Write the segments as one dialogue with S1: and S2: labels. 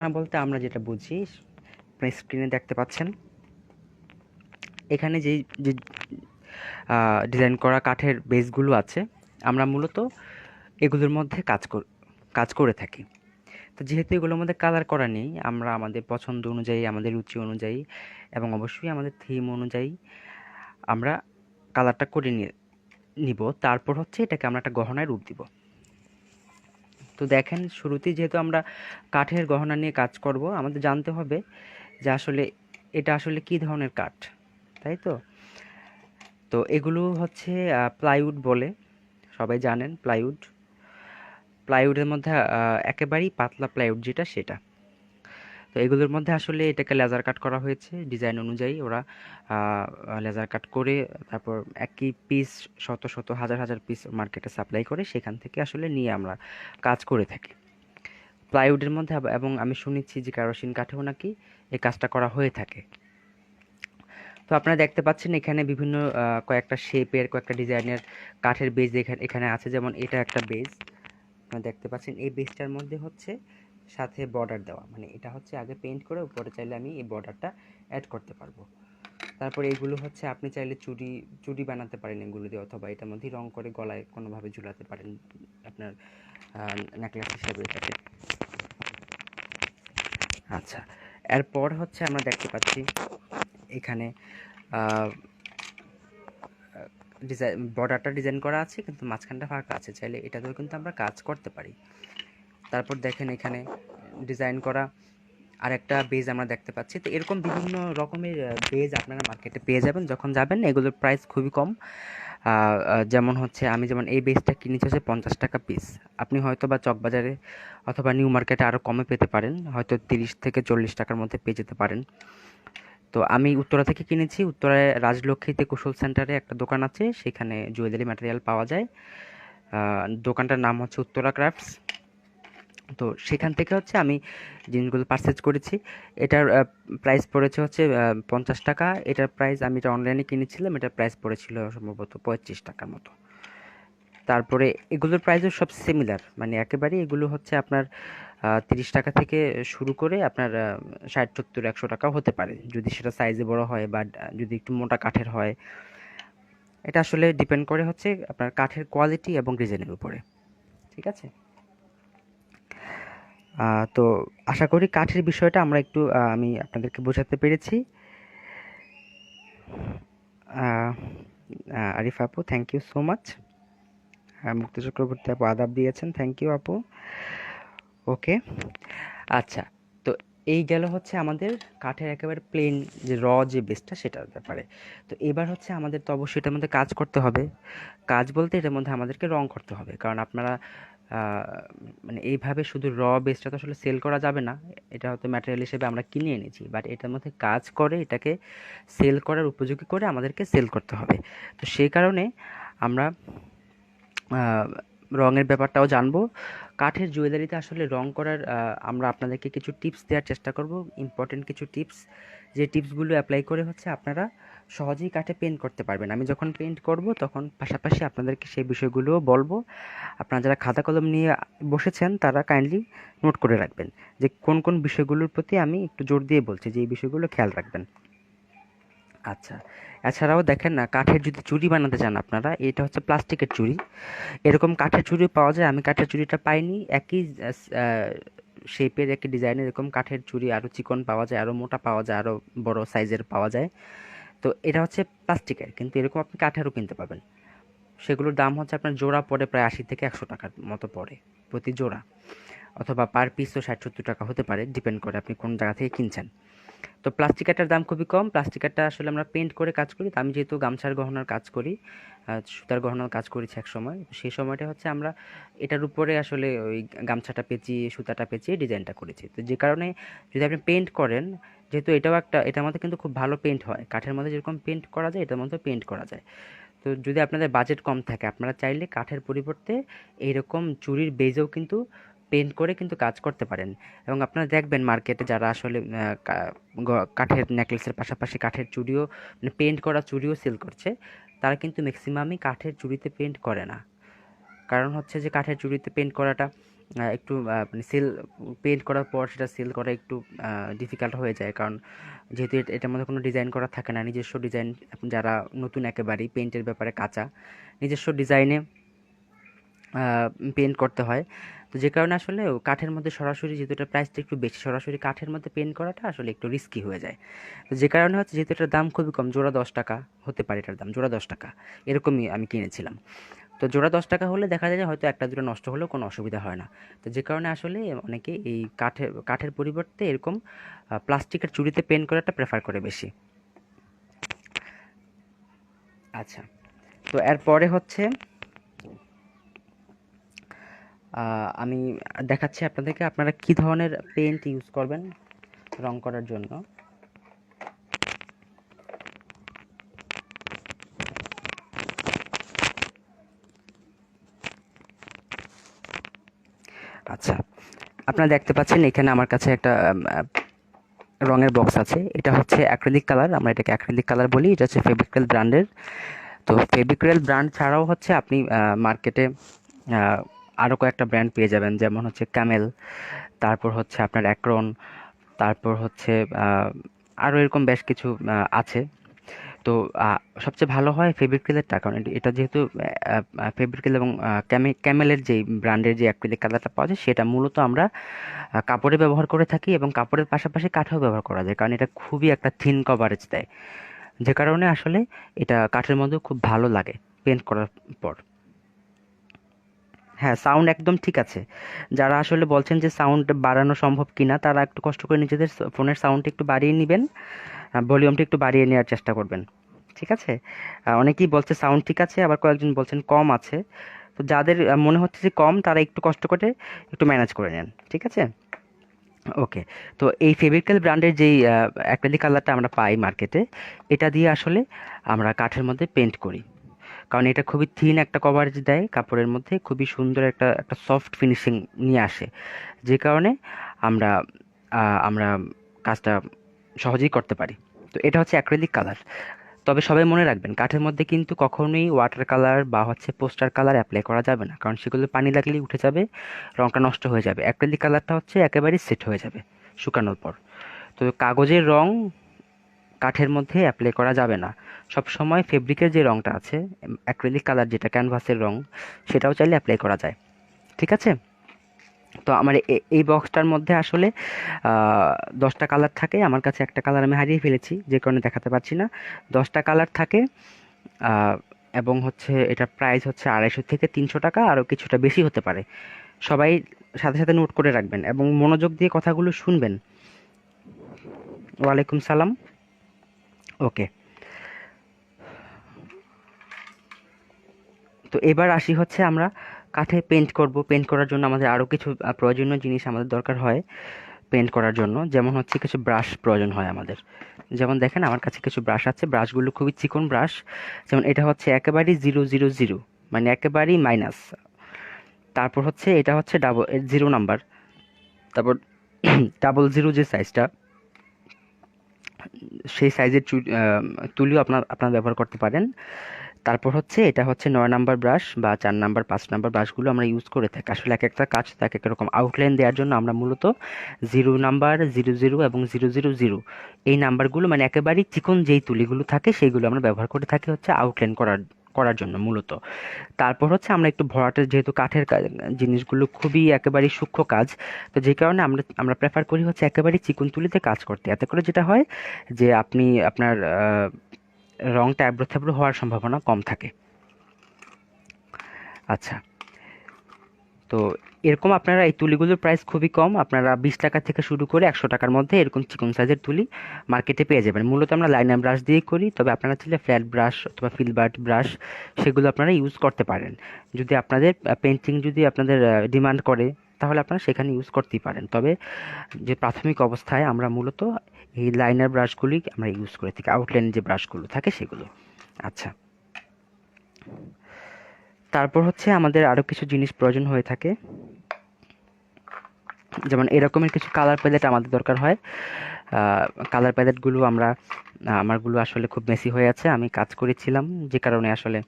S1: বলতে আমরা যেটা বুঝি, আপনি স্ক্রিনে দেখতে পাচ্ছেন এখানে যে ডিজাইন করা কাঠের বেসগুলো আছে, আমরা মূলত এগুলোর মধ্যে কাজ করে থাকি। তো যেহেতু এগুলোর মধ্যে কালার করা নেই, আমরা আমাদের পছন্দ অনুযায়ী, আমাদের রুচি অনুযায়ী এবং অবশ্যই আমাদের থিম অনুযায়ী আমরা কালারটা করে নিব। তারপর হচ্ছে এটাকে আমরা একটা গহনায় রূপ দিব। তো দেখেন, শুরুতেই যেহেতু আমরা কাঠের গহনা নিয়ে কাজ করব, আমাদের জানতে হবে যে আসলে এটা আসলে কী ধরনের কাঠ, তাই তো? তো এগুলো হচ্ছে প্লাইউড বলে, সবাই জানেন প্লাইউডের মধ্যে একেবারেই পাতলা প্লাইউড যেটা, সেটা। তো এগুলোর মধ্যে আসলে এটাকে লেজার কাট করা হয়েছে ডিজাইন অনুযায়ী। ওরা লেজার কাট করে তারপর একই পিস শত শত হাজার হাজার পিস মার্কেটে সাপ্লাই করে, সেখান থেকে আসলে নিয়ে আমরা কাজ করে থাকি প্লাইউডের মধ্যে। এবং আমি শুনেছি যে কেরোসিন কাঠেও নাকি এই কাজটা করা হয়ে থাকে। তো আপনারা দেখতে পাচ্ছেন এখানে বিভিন্ন কয়েকটা শেপের, কয়েকটা ডিজাইনের কাঠের বেজ এখানে আছে। যেমন এটা একটা বেজ আপনারা দেখতে পাচ্ছেন। এই বেজটার মধ্যে হচ্ছে সাথে বর্ডার দেওয়া, মানে এটা হচ্ছে আগে পেইন্ট করে উপরে চাইলে আমি এই বর্ডারটা অ্যাড করতে পারবো। তারপরে এগুলো হচ্ছে আপনি চাইলে চুড়ি বানাতে পারেন এগুলো দিয়ে, অথবা এটার মধ্যে রং করে গলায় কোনোভাবে ঝুলাতে পারেন আপনার নেকলেস হিসেবে এটাকে। আচ্ছা, এরপর হচ্ছে আমরা দেখতে পাচ্ছি এখানে বর্ডারটা ডিজাইন করা আছে, কিন্তু মাঝখানটা ফাঁকা আছে, চাইলে এটাতেও কিন্তু আমরা কাজ করতে পারি। তারপর দেখেন এখানে ডিজাইন করা আরেকটা বেজ আমরা দেখতে পাচ্ছি। তো এরকম বিভিন্ন রকমের বেজ আপনারা মার্কেটে পেয়ে যাবেন যখন যাবেন। এগুলোর প্রাইস খুবই কম। যেমন হচ্ছে আমি যেমন এই বেজটা কিনেছি হচ্ছে 50 টাকা পিস। আপনি হয়তো বা চকবাজারে অথবা নিউ মার্কেটে আরও কমে পেতে পারেন, হয়তো 30 থেকে 40 টাকার মধ্যে পেয়ে যেতে পারেন। তো আমি উত্তরা থেকে কিনেছি। উত্তরায় রাজলক্ষ্মীতে কুশল সেন্টারে একটা দোকান আছে, সেখানে জুয়েলারি ম্যাটেরিয়াল পাওয়া যায়। দোকানটার নাম হচ্ছে উত্তরা ক্রাফটস। তো সেখান থেকে হচ্ছে আমি জিনিসগুলো পারচেজ করেছি। এটার প্রাইস পড়েছে হচ্ছে 50 টাকা। এটার প্রাইস, আমি এটা অনলাইনে কিনেছিলাম, এটার প্রাইস পড়েছিল সম্ভবত 35 টাকার মতো। তারপরে এগুলোর প্রাইসও সব সিমিলার, মানে একেবারেই এগুলো হচ্ছে আপনার 30 টাকা থেকে শুরু করে আপনার 60, 70, 100 টাকাও হতে পারে, যদি সেটা সাইজে বড় হয় বা যদি একটু মোটা কাঠের হয়। এটা আসলে ডিপেন্ড করে হচ্ছে আপনার কাঠের কোয়ালিটি এবং ডিজাইনের উপরে। ঠিক আছে? তো আশা করি কাঠের বিষয়টা আমরা একটু আমি আপনাদেরকে বোঝাতে পেরেছি। আরিফ আপু, থ্যাংক ইউ সো মাচ। মুক্ত চক্রবর্তী আপু আদাব দিয়েছেন, থ্যাংক ইউ আপু। ওকে, আচ্ছা। তো এই গেল হচ্ছে আমাদের কাঠের একেবারে প্লেন যে বেসটা, সেটার ব্যাপারে। তো এবার হচ্ছে আমাদের তো অবশ্যই এটার মধ্যে কাজ করতে হবে। কাজ বলতে এটার মধ্যে আমাদেরকে রং করতে হবে, কারণ আপনারা মানে এইভাবে শুধু বেসটা তো আসলে সেল করা যাবে না। এটা হয়তো ম্যাটেরিয়াল হিসেবে আমরা কিনে এনেছি, বাট এটার মধ্যে কাজ করে এটাকে সেল করার উপযোগী করে আমাদেরকে সেল করতে হবে। তো সেই কারণে আমরা রঙের ব্যাপারটাও জানবো। কাঠের জুয়েলারিতে আসলে রং করার আমরা আপনাদেরকে কিছু টিপস দেওয়ার চেষ্টা করব, ইম্পর্টেন্ট কিছু টিপস। যে টিপসগুলো অ্যাপ্লাই করে হচ্ছে আপনারা সহজেই কাঠে পেইন্ট করতে পারবেন। আমি যখন পেইন্ট করব তখন পাশাপাশি আপনাদেরকে সেই বিষয়গুলোও বলবো। আপনারা যারা খাতা কলম নিয়ে বসেছেন তারা কাইন্ডলি নোট করে রাখবেন যে কোন কোন বিষয়গুলোর প্রতি আমি একটু জোর দিয়ে বলছি, যে এই বিষয়গুলো খেয়াল রাখবেন। আচ্ছা, এছাড়াও দেখেন না, কাঠের যদি চুড়ি বানাতে চান আপনারা, এটা হচ্ছে প্লাস্টিকের চুড়ি। এরকম কাঠের চুড়ি পাওয়া যায়, আমি কাঠের চুড়িটা পাইনি। একই শেপের, একই ডিজাইনের এরকম কাঠের চুড়ি আরও চিকন পাওয়া যায়, আরও মোটা পাওয়া যায়, আরও বড় সাইজের পাওয়া যায়। তো এটা হচ্ছে প্লাস্টিকের, কিন্তু এরকম আপনি কাঠেরও কিনতে পাবেন। সেগুলোর দাম হচ্ছে আপনার জোড়া পড়ে প্রায় 80 থেকে 100 টাকার মতো পড়ে প্রতি জোড়া, অথবা পার পিসও 60-70 টাকা হতে পারে, ডিপেন্ড করে আপনি কোন জায়গা থেকে কিনছেন। তো প্লাস্টিক কাটার দাম খুবই কম। প্লাস্টিক কাটটা আসলে আমরা পেইন্ট করে কাজ করি। তো আমি যেহেতু গামছার গহনার কাজ করি, সুতার গহনার কাজ করেছি এক সময়, সেই সময়টা হচ্ছে আমরা এটার উপরে আসলে ওই গামছাটা পেঁচিয়ে, সুতাটা পেঁচিয়ে ডিজাইনটা করেছি। তো যে কারণে যদি আপনি পেইন্ট করেন, যেহেতু এটাও একটা, এটার মধ্যে কিন্তু খুব ভালো পেইন্ট হয়, কাঠের মধ্যে যেরকম পেইন্ট করা যায় এটার মধ্যে পেইন্ট করা যায়। তো যদি আপনাদের বাজেট কম থাকে, আপনারা চাইলে কাঠের পরিবর্তে এইরকম চুড়ির বেজেও কিন্তু পেইন্ট করে কিন্তু কাজ করতে পারেন। এবং আপনারা দেখবেন মার্কেটে যারা আসলে কাঠের নেকলেসের পাশাপাশি কাঠের চুড়িও, মানে পেইন্ট করা চুড়িও সেল করছে, তারা কিন্তু ম্যাক্সিমামই কাঠের চুড়িতে পেইন্ট করে না। কারণ হচ্ছে যে কাঠের চুড়িতে পেইন্ট করাটা একটু মানে সেল পেইন্ট করার পর সেটা সেল করা একটু ডিফিকাল্ট হয়ে যায়, কারণ যেহেতু এটার মধ্যে কোনো ডিজাইন করা থাকে না, নিজস্ব ডিজাইন যারা নতুন একেবারেই পেইন্টের ব্যাপারে কাঁচা, নিজস্ব ডিজাইনে পেইন্ট করতে হয়। তো যে কারণে আসলে কাঠের মধ্যে সরাসরি, যেহেতু এটার প্রাইসটা একটু বেশি, সরাসরি কাঠের মধ্যে পেইন্ট করাটা আসলে একটু রিস্কি হয়ে যায়। তো যে কারণে হচ্ছে, যেহেতু এটার দাম খুবই কম, জোড়া 10 টাকা হতে পারে, এটার দাম জোড়া 10 টাকা এরকমই আমি কিনেছিলাম। তো জোড়া 10 টাকা হলে দেখা যায় যে হয়তো একটা দুটো নষ্ট হলেও কোনো অসুবিধা হয় না। তো যে কারণে আসলে অনেকে এই কাঠের পরিবর্তে এরকম প্লাস্টিকের চুড়িতে পেইন্ট করাটা প্রেফার করে বেশি। আচ্ছা, তো এরপরে হচ্ছে আমি দেখাচ্ছি আপনাদেরকে আপনারা কি ধরনের পেইন্ট ইউজ করবেন রং করার জন্য। আচ্ছা, আপনারা দেখতে পাচ্ছেন এখানে আমার কাছে একটা রঙের বক্স আছে। এটা হচ্ছে অ্যাক্রিলিক কালার, আমরা এটাকে অ্যাক্রিলিক কালার বলি। এটা হচ্ছে ফেভিক্রেল ব্র্যান্ডের। তো ফেভিক্রেল ব্র্যান্ড ছাড়াও হচ্ছে আপনি মার্কেটে আরও কয়েকটা ব্র্যান্ড পেয়ে যাবেন, যেমন হচ্ছে ক্যামেল, তারপর হচ্ছে আপনার অ্যাক্রন, তারপর হচ্ছে আরও এরকম বেশ কিছু আছে। তো সবচেয়ে ভালো হয় ফেব্রিক্রিলেরটা, কারণ এটা যেহেতু ফেব্রিক্রিল এবং ক্যামেলের যে ব্র্যান্ডের যে অ্যাক্রিলিক কালারটা পাওয়া যায়, সেটা মূলত আমরা কাপড়ে ব্যবহার করে থাকি, এবং কাপড়ের পাশাপাশি কাঠেও ব্যবহার করা যায়, কারণ এটা খুবই একটা থিন কভারেজ দেয়, যে কারণে আসলে এটা কাঠের মধ্যেও খুব ভালো লাগে পেন্ট করার পর। হ্যাঁ, সাউন্ড একদম ঠিক আছে। যারা আসলে বলছেন যে সাউন্ড বাড়ানো সম্ভব কিনা, তারা একটু কষ্ট করে নিজেদের ফোনের সাউন্ডটা একটু বাড়িয়ে নেবেন, ভলিউমটা একটু বাড়িয়ে নেওয়ার চেষ্টা করবেন। ঠিক আছে? অনেকেই বলছে সাউন্ড ঠিক আছে, আবার কয়েকজন বলছেন কম আছে। তো যাদের মনে হচ্ছে যে কম, তারা একটু কষ্ট করে একটু ম্যানেজ করে নেন। ঠিক আছে? ওকে। তো এই ফেভিক্রিল ব্র্যান্ডের যেই অ্যাক্রিলিক কালারটা আমরা পাই মার্কেটে, এটা দিয়ে আসলে আমরা কাঠের মধ্যে পেইন্ট করি। কারণ এটা খুবই থিন একটা কভারেজ দেয় কাপড়ের মধ্যে, খুবই সুন্দর একটা একটা সফট ফিনিশিং নিয়ে আসে। যে কারণে আমরা আমরা কাজটা সহজেই করতে পারি। তো এটা হচ্ছে অ্যাক্রিলিক কালার। তবে সবাই মনে রাখবেন, কাঠের মধ্যে কিন্তু কখনোই ওয়াটার কালার বা হচ্ছে পোস্টার কালার অ্যাপ্লাই করা যাবে না, কারণ সেগুলো পানি লাগলেই উঠে যাবে, রঙটা নষ্ট হয়ে যাবে। অ্যাক্রিলিক কালারটা হচ্ছে একেবারেই সেট হয়ে যাবে শুকানোর পর। তো কাগজের রং কাঠের মধ্যে অ্যাপ্লাই করা যাবে না। সব সময় ফেব্রিকের যে রংটা আছে, অ্যাক্রিলিক কালার যেটা ক্যানভাসের রং, সেটাও চাইলে অ্যাপ্লাই করা যায়। ঠিক আছে? তো আমার এই বক্সটার মধ্যে আসলে 10টা কালার থাকে। আমার কাছে একটা কালার আমি হারিয়ে ফেলেছি, যে কারণে দেখাতে পারছি না। 10টা কালার থাকে, আহ, এবং হচ্ছে এটার প্রাইস হচ্ছে 250 থেকে 300 টাকা, আরও কিছুটা বেশি হতে পারে। সবাই সাথে সাথে নোট করে রাখবেন এবং মনোযোগ দিয়ে কথাগুলো শুনবেন। ওয়ালাইকুম সালাম। ওকে। তো এবার আসি হচ্ছে আমরা কাঠে পেইন্ট করব। পেইন্ট করার জন্য আমাদের আরও কিছু প্রয়োজনীয় জিনিস আমাদের দরকার হয় পেইন্ট করার জন্য, যেমন হচ্ছে কিছু ব্রাশ প্রয়োজন হয় আমাদের। যেমন দেখেন আমার কাছে কিছু ব্রাশ আছে, ব্রাশগুলো খুবই চিকন ব্রাশ। যেমন এটা হচ্ছে একেবারেই 000, মানে একেবারেই মাইনাস। তারপর হচ্ছে এটা হচ্ছে 0 নাম্বার। তারপর 00 যে সাইজটা, সেই সাইজের তুলিও আপনার ব্যবহার করতে পারেন। তারপর হচ্ছে এটা হচ্ছে 9 নাম্বার ব্রাশ বা 4 নাম্বার 5 নাম্বার ব্রাশগুলো আমরা ইউজ করে থাকি। আসলে এক একটা কাজ এক এক রকম আউটলাইন দেওয়ার জন্য আমরা মূলত 0 নাম্বার, 00 এবং 000 এই নাম্বারগুলো, মানে একেবারেই চিকন যেই তুলিগুলো থাকে, সেইগুলো আমরা ব্যবহার করে থাকি হচ্ছে আউটলাইন করার করার জন্য মূলত। তারপর হচ্ছে আমরা একটু ভরাটের, যেহেতু কাঠের জিনিসগুলো খুবই একেবারেই সূক্ষ্ম কাজ, তো যে কারণে আমরা আমরা প্রেফার করি হচ্ছে একেবারেই চিকন তুলিতে কাজ করতে। এতে করে যেটা হয় যে আপনার রংটা অ্যাব্রো থ্যাব্রো হওয়ার সম্ভাবনা কম থাকে। আচ্ছা, তো এরকম আপনারা এই তুলিগুলোর প্রাইস খুবই কম। আপনারা 20 টাকা থেকে শুরু করে 100 টাকার মধ্যে এরকম চিকন সাইজের তুলি মার্কেটে পেয়ে যাবেন। মূলত আমরা লাইনার ব্রাশ দিয়েই করি, তবে আপনারা চাইলে ফ্ল্যাট ব্রাশ অথবা ফিলবার্ট ব্রাশ, সেগুলো আপনারা ইউজ করতে পারেন। যদি আপনাদের পেন্টিং যদি আপনাদের ডিমান্ড করে, তাহলে আপনারা সেখানে ইউজ করতেই পারেন। তবে যে প্রাথমিক অবস্থায় আমরা মূলত এই লাইনার ব্রাশগুলি আমরা ইউজ করে থাকি, আউটলাইন যে ব্রাশগুলো থাকে সেগুলো। আচ্ছা, তারপর হচ্ছে আমাদের আরও কিছু জিনিস প্রয়োজন হয়ে থাকে, যেমন এরকমের কিছু কালার প্যালেট আমাদের দরকার হয়। কালার প্যালেটগুলো আমারগুলো আসলে খুব মেসি হয়ে আছে, আমি কাজ করেছিলাম, যে কারণে আসলে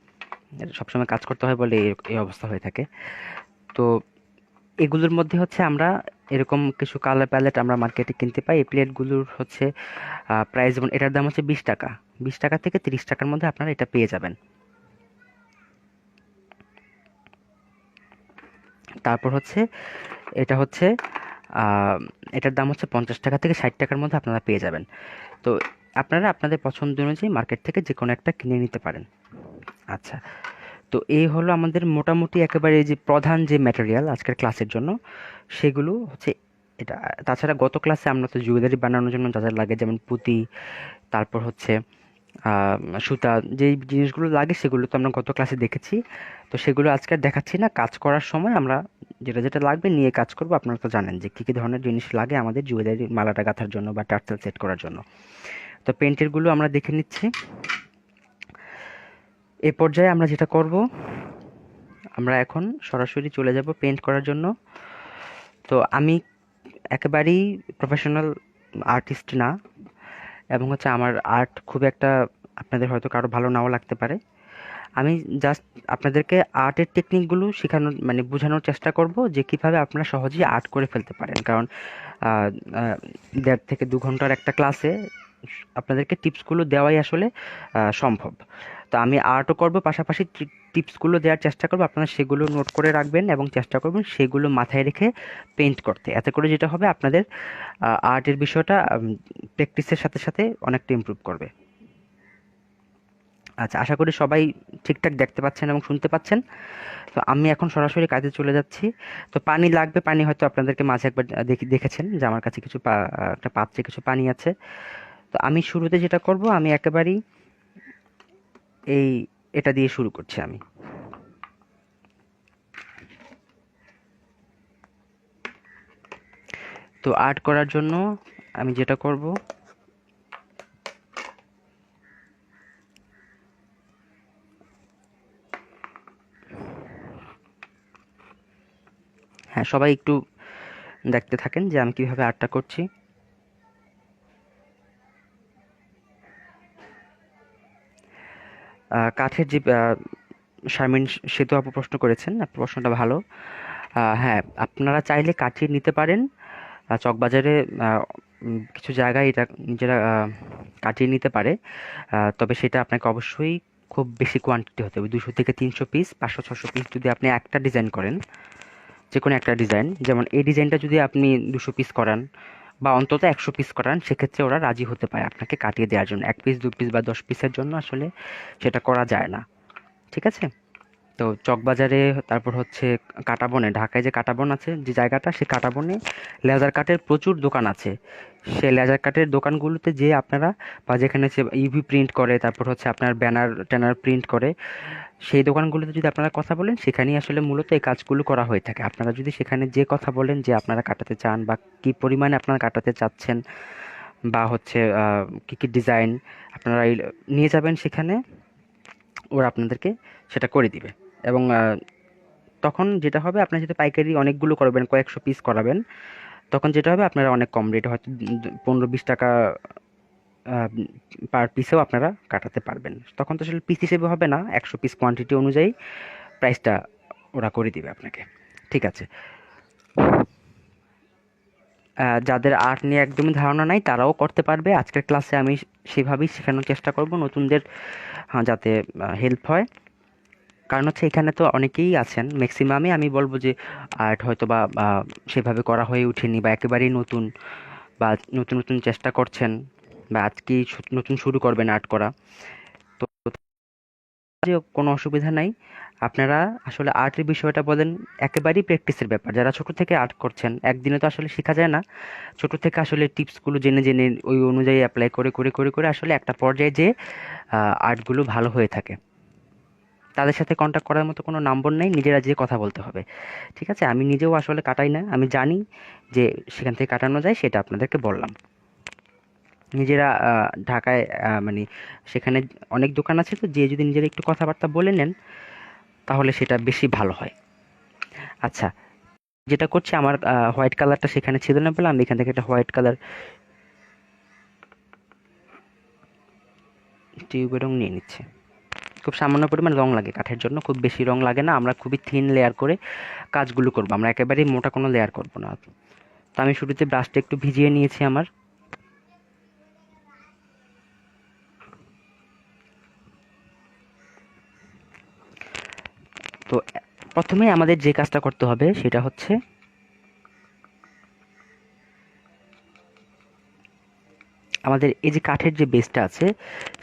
S1: সবসময় কাজ করতে হয় বলে এই অবস্থা হয়ে থাকে। তো এগুলোর মধ্যে হচ্ছে আমরা এরকম কিছু কালার প্যালেট আমরা মার্কেটে কিনতে পাই। এই প্লেটগুলোর হচ্ছে প্রাইস, যেমন এটার দাম হচ্ছে 20 টাকা, 20 টাকা থেকে 30 টাকার মধ্যে আপনারা এটা পেয়ে যাবেন। তারপর হচ্ছে এটা হচ্ছে এটার দাম হচ্ছে 50 টাকা থেকে 60 টাকার মধ্যে আপনারা পেয়ে যাবেন। তো আপনারা আপনাদের পছন্দ অনুযায়ী মার্কেট থেকে যে কোনো একটা কিনে নিতে পারেন। আচ্ছা, তো এই হলো আমাদের মোটামুটি একেবারে যে প্রধান যে ম্যাটেরিয়াল আজকের ক্লাসের জন্য, সেগুলো হচ্ছে এটা। তাছাড়া গত ক্লাসে আমরা তো জুয়েলারি বানানোর জন্য যা যা লাগে, যেমন পুঁতি, তারপর হচ্ছে সুতা, যেই জিনিসগুলো লাগে সেগুলো তো আমরা গত ক্লাসে দেখেছি। তো সেগুলো আজকে আর দেখাচ্ছি না। কাজ করার সময় আমরা যেটা যেটা লাগবে নিয়ে কাজ করব। আপনারা তো জানেন যে কী কী ধরনের জিনিস লাগে আমাদের জুয়েলারি মালাটা গাঁথার জন্য বা টার্সেল সেট করার জন্য। তো পেন্টেরগুলো আমরা দেখে নিচ্ছি। এ পর্যায়ে আমরা যেটা করব, আমরা এখন সরাসরি চলে যাব পেন্ট করার জন্য। তো আমি একেবারেই প্রফেশনাল আর্টিস্ট না, এবং হচ্ছে আমার আর্ট খুব একটা আপনাদের হয়তো কারো ভালো নাও লাগতে পারে। আমি জাস্ট আপনাদেরকে আর্টের টেকনিকগুলো শেখানোর, মানে বোঝানোর চেষ্টা করব যে কীভাবে আপনারা সহজেই আর্ট করে ফেলতে পারেন। কারণ 1.5 থেকে 2 ঘন্টার একটা ক্লাসে আপনাদেরকে টিপসগুলো দেওয়াই আসলে সম্ভব। তো আমি আর্টও করব, পাশাপাশি টিপসগুলো দেওয়ার চেষ্টা করব। আপনারা সেগুলো নোট করে রাখবেন এবং চেষ্টা করবেন সেগুলো মাথায় রেখে পেইন্ট করতে। এতে করে যেটা হবে, আপনাদের আর্টের বিষয়টা প্র্যাকটিসের সাথে সাথে অনেকটা ইমপ্রুভ করবে। আচ্ছা, আশা করি সবাই ঠিকঠাক দেখতে পাচ্ছেন এবং শুনতে পাচ্ছেন। তো আমি এখন সরাসরি কাজে চলে যাচ্ছি। তো পানি লাগবে, পানি হয়তো আপনাদেরকে মাঝে একবার দেখেছেন যে আমার কাছে কিছু একটা পাত্রে কিছু পানি আছে। তো আমি শুরুতে যেটা করব, আমি একেবারেই এই এটা দিয়ে শুরু করছি। আমি তো আর্ট করার জন্য আমি যেটা করব, হ্যাঁ, সবাই একটু দেখতে থাকেন যে আমি কিভাবে আর্টটা করছি। কাঠের যে শারমিন সেতু আপু প্রশ্ন করেছেন, আপনার প্রশ্নটা ভালো। হ্যাঁ, আপনারা চাইলে কাঠিয়ে নিতে পারেন। চকবাজারে কিছু জায়গায় এটা নিজেরা কাটিয়ে নিতে পারে। তবে সেটা আপনাকে অবশ্যই খুব বেশি কোয়ান্টিটি হতে হবে, 200 থেকে 300 পিস, 500-600 পিস। যদি আপনি একটা ডিজাইন করেন, যে কোনো একটা ডিজাইন, যেমন এই ডিজাইনটা যদি আপনি 200 পিস করান বা অন্তত 100 পিস করান, সেক্ষেত্রে ওরা রাজি হতে পারে আপনাকে কাটিয়ে দেওয়ার জন্য। 1 পিস 2 পিস বা 10 পিসের জন্য আসলে সেটা করা যায় না। ঠিক আছে? তো চকবাজারে, তারপর হচ্ছে কাঁটাবনে, ঢাকায় যে কাঁটাবন আছে যে জায়গাটা, সেই কাঁটাবনে লেজার কাটের প্রচুর দোকান আছে। সেই লেজার কাটের দোকানগুলোতে যে আপনারা, বা যেখানে হচ্ছে ইউভি প্রিন্ট করে, তারপর হচ্ছে আপনার ব্যানার ট্যানার প্রিন্ট করে, সেই দোকানগুলোতে যদি আপনারা কথা বলেন, সেখানেই আসলে মূলত এই কাজগুলো করা হয়ে থাকে। আপনারা যদি সেখানে যে কথা বলেন যে আপনারা কাটাতে চান বা কী পরিমাণে আপনারা কাটাতে চাচ্ছেন, বা হচ্ছে কী কী ডিজাইন আপনারা নিয়ে যাবেন সেখানে, ওরা আপনাদেরকে সেটা করে দিবে। এবং তখন যেটা হবে, আপনার যদি পাইকারি অনেকগুলো করবেন, কয়েকশো পিস করাবেন, তখন যেটা হবে, আপনারা অনেক কম রেটে, হয়তো 15-20 টাকা পার পিসেও আপনারা কাটাতে পারবেন। তখন তো আসলে পিস হিসেবে হবে না, 100 পিস কোয়ান্টিটি অনুযায়ী প্রাইসটা ওরা করে দিবে আপনাকে। ঠিক আছে? যাদের আর্ট নিয়ে একদমই ধারণা নাই, তারাও করতে পারবে। আজকের ক্লাসে আমি সেভাবেই শেখানোর চেষ্টা করব নতুনদের, যাতে হেল্প হয়। কারণ হচ্ছে এখানে তো অনেকেই আছেন, ম্যাক্সিমামই আমি বলবো যে আর্ট হয়তো বা সেভাবে করা হয়ে ওঠেনি, বা একেবারেই নতুন, বা নতুন নতুন চেষ্টা করছেন, বা আজকেই নতুন শুরু করবেন আর্ট করা। তো যে কোনো অসুবিধা নাই। আপনারা আসলে আর্টের বিষয়টা বলেন, একেবারেই প্র্যাকটিসের ব্যাপার। যারা ছোট থেকে আর্ট করছেন, একদিনে তো আসলে শেখা যায় না। ছোট থেকে আসলে টিপসগুলো জেনে জেনে ওই অনুযায়ী অ্যাপ্লাই করে করে করে করে আসলে একটা পর্যায়ে যে আর্টগুলো ভালো হয়ে থাকে। তাদের সাথে কন্ট্যাক্ট করার মতো কোনো নম্বর নেই, নিজেরা যেয়ে কথা বলতে হবে। ঠিক আছে? আমি নিজেও আসলে কাটাই না, আমি জানি যে সেখান থেকে কাটানো যায়, সেটা আপনাদেরকে বললাম। নিজেরা ঢাকায়, মানে সেখানে অনেক দোকান আছে, তো যেয়ে যদি নিজেরা একটু কথাবার্তা বলে নেন, তাহলে সেটা বেশি ভালো হয়। আচ্ছা, যেটা করছি, আমার হোয়াইট কালারটা সেখানে ছিল না বলে আমি এখান থেকে একটা হোয়াইট কালার টিউবের রং নিয়ে নিচ্ছি। খুব সামান্য পরিমাণ রং লাগে কাঠের জন্য, খুব বেশি রং লাগে না। আমরা খুবই থিন লেয়ার করে কাজগুলো করব, আমরা একেবারেই মোটা কোনো লেয়ার করব না। তো আমি শুরুতে ব্রাশটা একটু ভিজিয়ে নিয়েছি আমার। তো প্রথমে আমাদের যে কাজটা করতে হবে সেটা হচ্ছে আমাদের এই যে কাঠের যে বেসটা আছে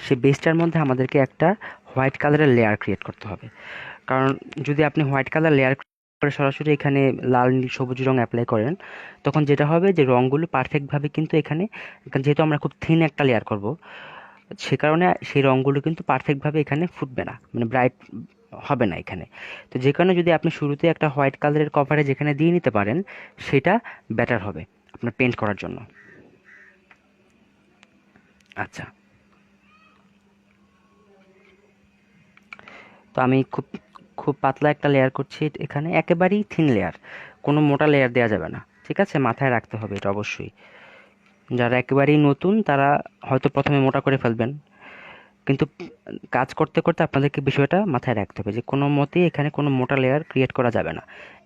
S1: সেই বেসটার মধ্যে আমাদেরকে একটা হোয়াইট কালারের লেয়ার ক্রিয়েট করতে হবে। কারণ যদি আপনি হোয়াইট কালার লেয়ার করে সরাসরি এখানে লাল নীল সবুজ রং অ্যাপ্লাই করেন, তখন যেটা হবে যে রঙগুলো পারফেক্টভাবে কিন্তু এখানে, যেহেতু আমরা খুব থিন একটা লেয়ার করব, সে কারণে সেই রঙগুলো কিন্তু পারফেক্টভাবে এখানে ফুটবে না, মানে ব্রাইট হবে না এখানে। তো যে কারণে যদি আপনি শুরুতে একটা হোয়াইট কালারের কভারেজ এখানে দিয়ে নিতে পারেন, সেটা বেটার হবে আপনার পেন্ট করার জন্য। আচ্ছা, তো আমি খুব খুব পাতলা একটা লেয়ার করছি এখানে, একেবারেই থিন লেয়ার, কোনো মোটা লেয়ার দেওয়া যাবে না, ঠিক আছে? মাথায় রাখতে হবে এটা অবশ্যই। যারা একেবারেই নতুন তারা হয়তো প্রথমে মোটা করে ফেলবেন, কিন্তু কাজ করতে করতে আপনাদেরকে বিষয়টা মাথায় রাখতে হবে যে কোনো মতেই এখানে কোনো মোটা লেয়ার ক্রিয়েট করা যাবে না,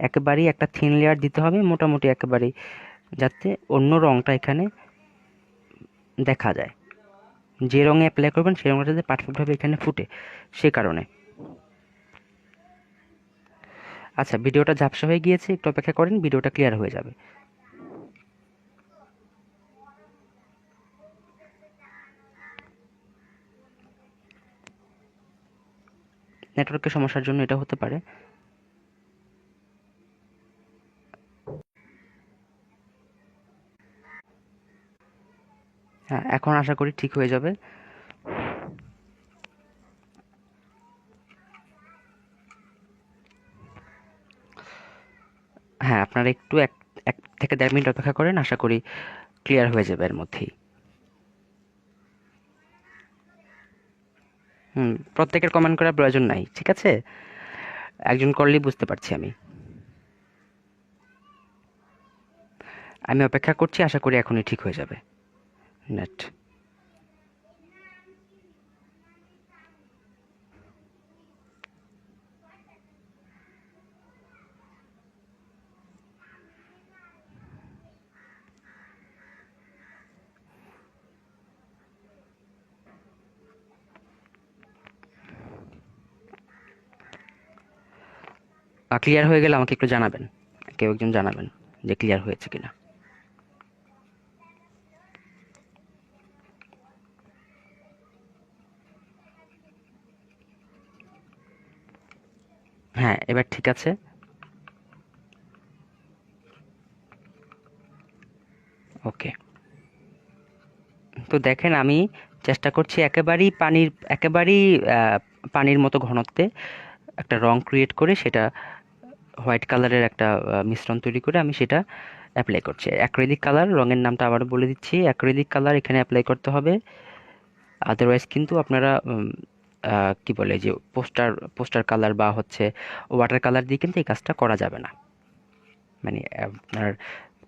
S1: একেবারেই একটা থিন লেয়ার দিতে হবে মোটামুটি একেবারেই, যাতে অন্য রঙটা এখানে দেখা যায়, যে রঙে অ্যাপ্লাই করবেন সেই রঙটা যাতে পারফেক্টভাবে এখানে ফুটে, সে কারণে। আচ্ছা, ভিডিওটা ঝাপসা হয়ে গিয়েছে, একটু অপেক্ষা করেন, ভিডিওটা ক্লিয়ার হয়ে যাবে। নেটওয়ার্কের সমস্যার জন্য এটা হতে পারে। হ্যাঁ, এখন আশা করি ঠিক হয়ে যাবে। হ্যাঁ, আপনারা একটু এক এক থেকে 1.5 মিনিট অপেক্ষা করেন, আশা করি ক্লিয়ার হয়ে যাবে এর মধ্যেই। প্রত্যেকের কমেন্ট করার প্রয়োজন নাই, ঠিক আছে? একজন করলেই বুঝতে পারছি আমি। আমি অপেক্ষা করছি, আশা করি এখনই ঠিক হয়ে যাবে নেট। ক্লিয়ার হয়ে গেলে আমাকে একটু জানাবেন, কেউ একজন জানাবেন যে ক্লিয়ার হয়েছে কিনা। হ্যাঁ, এবার ঠিক আছে। ওকে, তো দেখেন আমি চেষ্টা করছি একেবারেই পানির মতো ঘনত্বে একটা রং ক্রিয়েট করে সেটা হোয়াইট কালারের একটা মিশ্রণ তৈরি করে আমি সেটা অ্যাপ্লাই করছি। অ্যাক্রিলিক কালার, রঙের নামটা আবারও বলে দিচ্ছি, অ্যাক্রিলিক কালার এখানে অ্যাপ্লাই করতে হবে। আদারওয়াইজ কিন্তু আপনারা কি বলে যে পোস্টার পোস্টার কালার বা হচ্ছে ওয়াটার কালার দিয়ে কিন্তু এই কাজটা করা যাবে না, মানে আপনার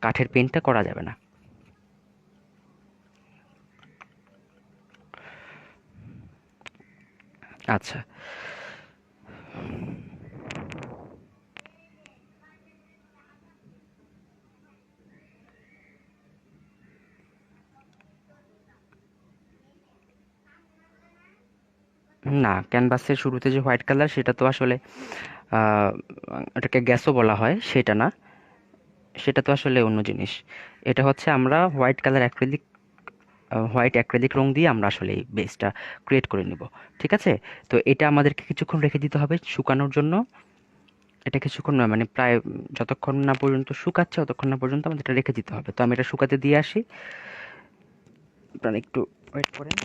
S1: কাঠের পেন্টটা করা যাবে না। আচ্ছা, না, ক্যানভাসের শুরুতে যে হোয়াইট কালার সেটা তো আসলে আহ, ওটাকে গ্যাসও বলা হয়, সেটা না, সেটা তো আসলে অন্য জিনিস। এটা হচ্ছে আমরা হোয়াইট অ্যাক্রিলিক রং দিয়ে আমরা আসলে এই বেসটা ক্রিয়েট করে নিব, ঠিক আছে? তো এটা আমাদেরকে কিছুক্ষণ রেখে দিতে হবে শুকানোর জন্য। এটা কিছুক্ষণ নয়, মানে প্রায় যতক্ষণ না পর্যন্ত শুকাচ্ছে ততক্ষণ না পর্যন্ত আমাদের এটা রেখে দিতে হবে। তো আমি এটা শুকাতে দিয়ে আসি, আপনারা একটু ওয়েট করেন।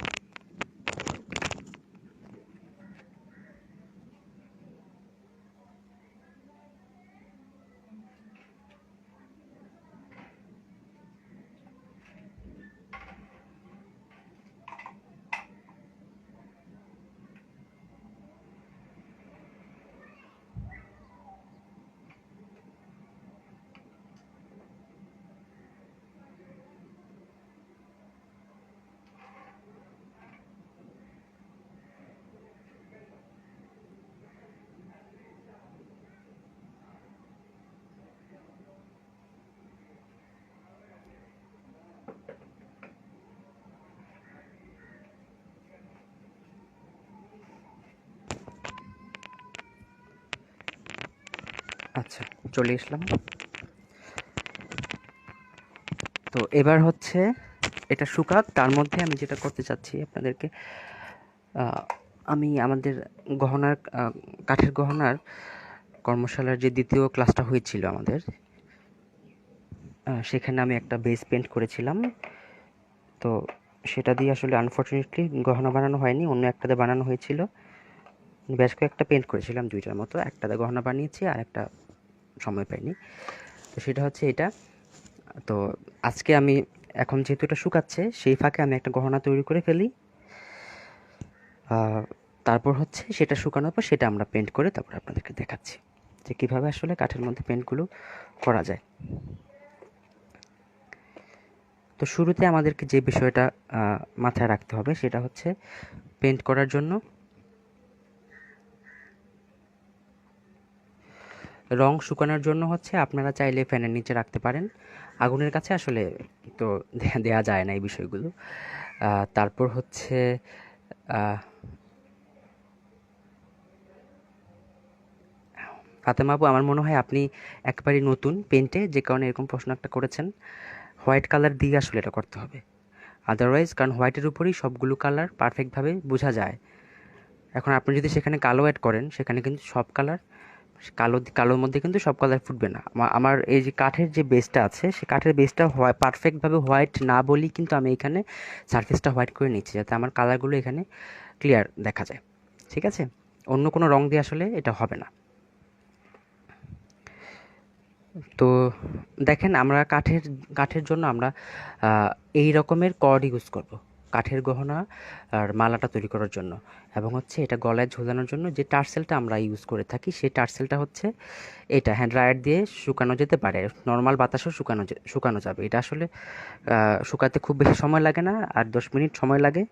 S1: চলে আসলাম। তো এবার হচ্ছে এটা শুকাক, তার মধ্যে আমি যেটা করতে চাচ্ছি আপনাদেরকে, আমি আমাদের গহনার কাঠের গহনার কর্মশালার যে দ্বিতীয় ক্লাসটা হয়েছিল আমাদের, সেখানে আমি একটা বেস পেন্ট করেছিলাম। তো সেটা দিয়ে আসলে আনফর্চুনেটলি গহনা বানানো হয়নি, অন্য একটাতে বানানো হয়েছিল। বেশ কয়েকটা পেন্ট করেছিলাম, 2টার মতো, একটাতে গহনা বানিয়েছি আর একটা সময় পাইনি। তো সেটা হচ্ছে এটা। তো আজকে আমি এখন যেহেতু এটা শুকাচ্ছে, সেই ফাঁকে আমি একটা গহনা তৈরি করে ফেলি। তারপর হচ্ছে সেটা শুকানোর পর সেটা আমরা পেন্ট করে তারপর আপনাদেরকে দেখাচ্ছি যে কীভাবে আসলে কাঠের মধ্যে পেন্টগুলো করা যায়। তো শুরুতে আমাদেরকে যে বিষয়টা মাথায় রাখতে হবে সেটা হচ্ছে পেন্ট করার জন্য রং শুকানোর জন্য হচ্ছে আপনারা চাইলে ফ্যানের নিচে রাখতে পারেন, আগুনের কাছে আসলে তো দেয়া যায় না এই বিষয়গুলো। তারপর হচ্ছে ফাতেমা আপু, আমার মনে হয় আপনি একেবারেই নতুন পেন্টে, যে কারণে এরকম প্রশ্ন একটা করেছেন। হোয়াইট কালার দিয়ে আসলে এটা করতে হবে, আদারওয়াইজ, কারণ হোয়াইটের উপরেই সবগুলো কালার পারফেক্টভাবে বোঝা যায়। এখন আপনি যদি সেখানে কালো অ্যাড করেন, সেখানে কিন্তু সব কালার, কালোর মধ্যে কিন্তু সব কালার ফুটবে না। আমার এই যে কাঠের যে বেসটা আছে, সে কাঠের বেসটা পারফেক্টভাবে হোয়াইট না বলেই কিন্তু আমি এখানে সারফেসটা হোয়াইট করে নিচ্ছি, যাতে আমার কালারগুলো এখানে ক্লিয়ার দেখা যায়। ঠিক আছে, অন্য কোনো রং দিয়ে আসলে এটা হবে না। তো দেখেন, আমরা কাঠের জন্য আমরা এই রকমের কর্ড ইউজ করব কাঠের গহনা আর মালাটা তৈরি করার জন্য, এবং হচ্ছে এটা গলায় ঝোলানোর জন্য যে টার্সেলটা আমরা ইউজ করে থাকি, সেই টার্সেলটা হচ্ছে এটা হ্যান্ড ড্রায়ার দিয়ে শুকানো যেতে পারে, নর্মাল বাতাসেও শুকানো যাবে। এটা আসলে শুকাতে খুব বেশি সময় লাগে না, আর 10 মিনিট সময় লাগে,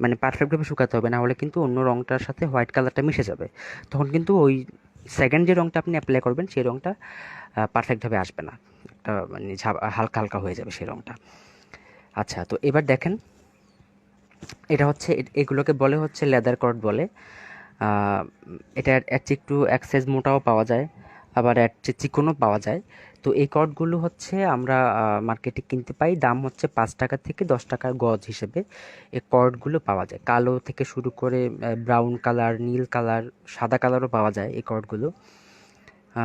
S1: মানে পারফেক্টভাবে শুকাতে হবে, না হলে কিন্তু অন্য রঙটার সাথে হোয়াইট কালারটা মিশে যাবে, তখন কিন্তু ওই সেকেন্ড যে রঙটা আপনি অ্যাপ্লাই করবেন সেই রঙটা পারফেক্টভাবে আসবে না, একটা মানে হালকা হালকা হয়ে যাবে সেই রঙটা। আচ্ছা, তো এবার দেখেন, এটা হচ্ছে এগুলোকে বলে হচ্ছে লেদার কর্ড বলে। এটা এর চেয়ে একটু এক সাইজ মোটাও পাওয়া যায়, আবার এর চেয়ে চিকনও পাওয়া যায়। তো এই কর্ডগুলো হচ্ছে আমরা মার্কেটে কিনতে পাই, দাম হচ্ছে 5 টাকা থেকে 10 টাকার গজ হিসেবে এই কর্ডগুলো পাওয়া যায়। কালো থেকে শুরু করে ব্রাউন কালার, নীল কালার, সাদা কালারও পাওয়া যায় এই কর্ডগুলো।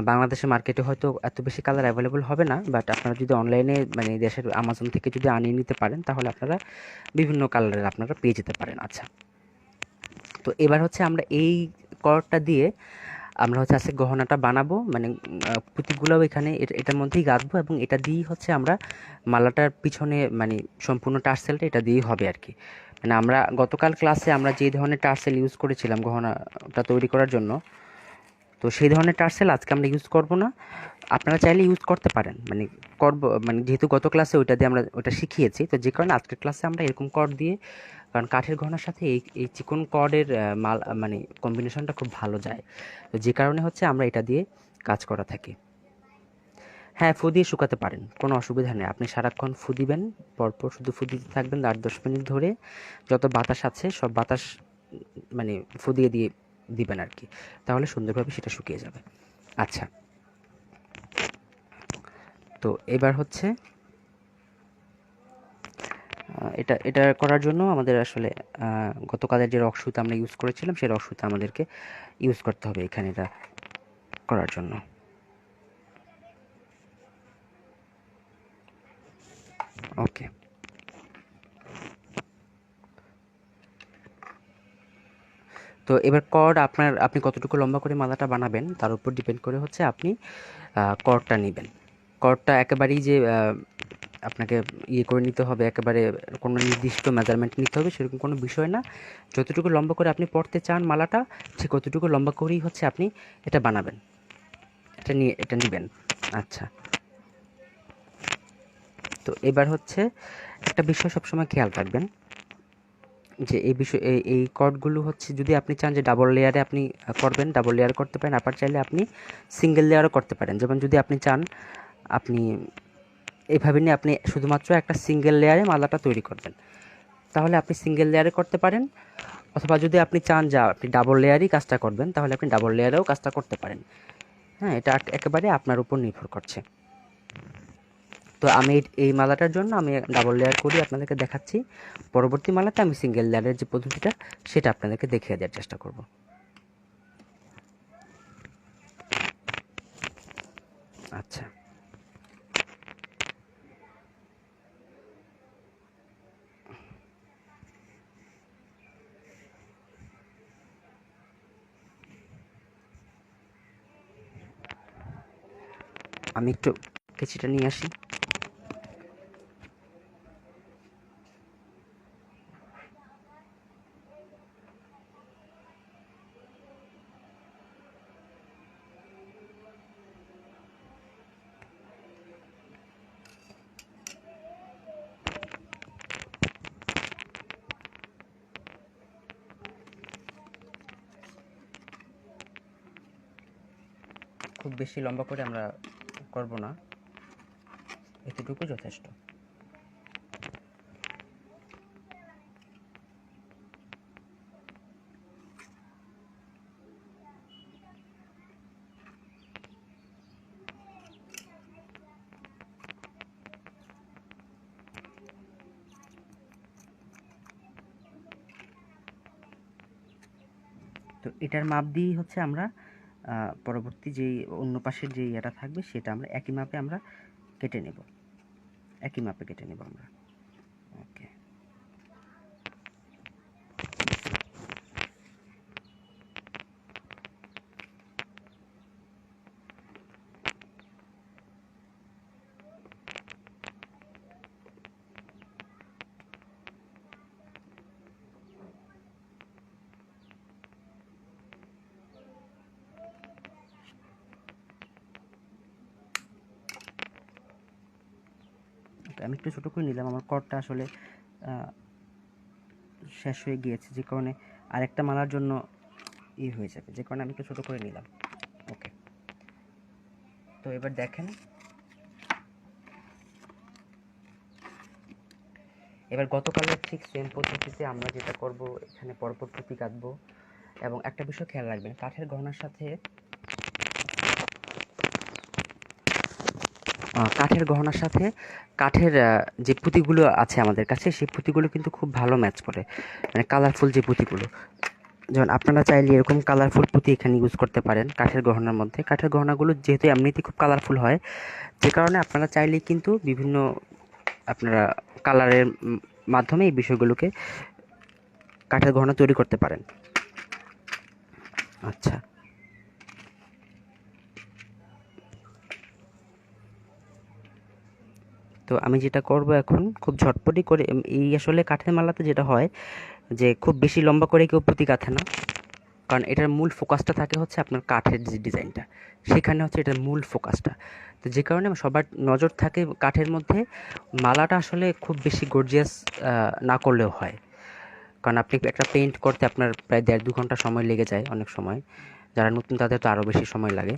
S1: বাংলাদেশের মার্কেটে হয়তো এত বেশি কালার অ্যাভেলেবল হবে না, বাট আপনারা যদি অনলাইনে মানে দেশের আমাজন থেকে যদি আনিয়ে নিতে পারেন, তাহলে আপনারা বিভিন্ন কালারের আপনারা পেয়ে যেতে পারেন। আচ্ছা, তো এবার হচ্ছে আমরা এই কর্ডটা দিয়ে আমরা হচ্ছে আজকে গহনাটা বানাবো, মানে পুঁতিগুলোও এখানে এটার মধ্যেই গাঁথবো, এবং এটা দিয়েই হচ্ছে আমরা মালাটার পিছনে মানে সম্পূর্ণ টার্সেলটা এটা দিয়েই হবে আর কি। মানে আমরা গতকাল ক্লাসে আমরা যে ধরনের টার্সেল ইউজ করেছিলাম গহনাটা তৈরি করার জন্য, তো সেই ধরনের টার্সেল আজকে আমরা ইউজ করব না। আপনারা চাইলে ইউজ করতে পারেন, মানে যেহেতু গত ক্লাসে ওইটা দিয়ে আমরা ওটা শিখিয়েছি, তো যে কারণে আজকের ক্লাসে আমরা এরকম কর্ড দিয়ে, কারণ কাঠের গহনার সাথে এই চিকন কর্ডের মানে কম্বিনেশনটা খুব ভালো যায়, তো যে কারণে হচ্ছে আমরা এটা দিয়ে কাজ করা থাকি। হ্যাঁ, ফু দিয়ে শুকাতে পারেন, কোনো অসুবিধা নেই। আপনি সারাক্ষণ ফু দিবেন, পরপর শুধু ফু দিতে থাকবেন 8-10 মিনিট ধরে, যত বাতাস আছে সব বাতাস মানে ফু দিয়ে দিবেন আর কি, তাহলে সুন্দরভাবে সেটা শুকিয়ে যাবে। আচ্ছা, তো এবার হচ্ছে এটা করার জন্য আমাদের আসলে গতকালের যে রক সুতা আমরা ইউজ করেছিলাম, সেই রক সুতা আমাদেরকে ইউজ করতে হবে এখানে এটা করার জন্য। ওকে, তো এবার আপনি কতটুকু লম্বা করে মালাটা বানাবেন তার উপর ডিপেন্ড করে হচ্ছে আপনি কর্ডটা নেবেন। কর্ডটা একেবারেই যে আপনাকে করে নিতে হবে, একেবারে কোনো নির্দিষ্ট মেজারমেন্ট নিতে হবে সেরকম কোনো বিষয় না। যতটুকু লম্বা করে আপনি পড়তে চান মালাটা, ঠিক কতটুকু লম্বা করেই হচ্ছে আপনি এটা বানাবেন, এটা নেবেন। আচ্ছা, তো এবার হচ্ছে একটা বিষয় সবসময় খেয়াল রাখবেন, যে এই কর্ডগুলো হচ্ছে যদি আপনি চান যে ডাবল লেয়ারে আপনি করবেন, ডাবল লেয়ার করতে পারেন, আবার চাইলে আপনি সিঙ্গেল লেয়ারও করতে পারেন। যেমন যদি আপনি চান আপনি এভাবে নিয়ে আপনি শুধুমাত্র একটা সিঙ্গেল লেয়ারে মালাটা তৈরি করবেন, তাহলে আপনি সিঙ্গেল লেয়ারে করতে পারেন, অথবা যদি আপনি চান যে আপনি ডাবল লেয়ারই কাজটা করবেন, তাহলে আপনি ডাবল লেয়ারেও কাজটা করতে পারেন। হ্যাঁ, এটা একেবারে আপনার উপর নির্ভর করছে। তো আমি এই মালাটার জন্য আমি ডাবল লেয়ার করি আপনাদেরকে দেখাচ্ছি। পরবর্তী মালাতে আমি সিঙ্গেল লেয়ারের যে পদ্ধতিটা সেটা আপনাদেরকে দেখিয়ে দেওয়ার চেষ্টা করব। আচ্ছা, আমি একটু কেচিটা নিয়ে আসি। খুব বেশি লম্বা করে আমরা করব না, এতটুকু যথেষ্ট। তো এটার মাপ দিয়েই হচ্ছে আমরা পরবর্তী যেই অন্য পাশের যে ইয়েটা থাকবে সেটা আমরা একই মাপে আমরা কেটে নেব, একই মাপে কেটে নেব আমরা। ওকে, আমি একটু ছোটো করে নিলাম, আমার কর্ডটা আসলে শেষ হয়ে গিয়েছে, যে কারণে আরেকটা মালার জন্য হয়ে যাবে, যে কারণে আমি একটু ছোটো করে নিলাম। ওকে, তো এবার দেখেন, এবার গতকালের ঠিক সেম পদ্ধতিতে আমরা যেটা করব, এখানে পরপর টুপি কাটবো। এবং একটা বিষয় খেয়াল রাখবেন, কাঠের গহনার সাথে কাঠের যে পুঁতিগুলো আছে আমাদের কাছে, সেই পুঁতিগুলো কিন্তু খুব ভালো ম্যাচ করে, মানে কালারফুল যে পুঁতিগুলো। যেমন আপনারা চাইলে এরকম কালারফুল পুঁতি এখানে ইউজ করতে পারেন কাঠের গহনার মধ্যে। কাঠের গহনাগুলো যেহেতু এমনিতেই খুব কালারফুল হয়, যে কারণে আপনারা চাইলেই কিন্তু বিভিন্ন আপনারা কালারের মাধ্যমে এই বিষয়গুলোকে কাঠের গহনা তৈরি করতে পারেন। আচ্ছা, তো আমি যেটা করব এখন, খুব ঝটপটি করে এই আসলে কাঠের মালাতে যেটা হয় যে খুব বেশি লম্বা করে কেউ পুঁতি গাঁথে না, কারণ এটার মূল ফোকাসটা থাকে হচ্ছে আপনার কাঠের যে ডিজাইনটা, সেখানে হচ্ছে এটার মূল ফোকাসটা। তো যে কারণে সবার নজর থাকে কাঠের মধ্যে, মালাটা আসলে খুব বেশি গর্জিয়াস না করলেও হয়, কারণ আপনি একটা পেইন্ট করতে আপনার প্রায় 1.5-2 ঘন্টা সময় লেগে যায় অনেক সময়, যারা নতুন তাদের তো আরও বেশি সময় লাগে।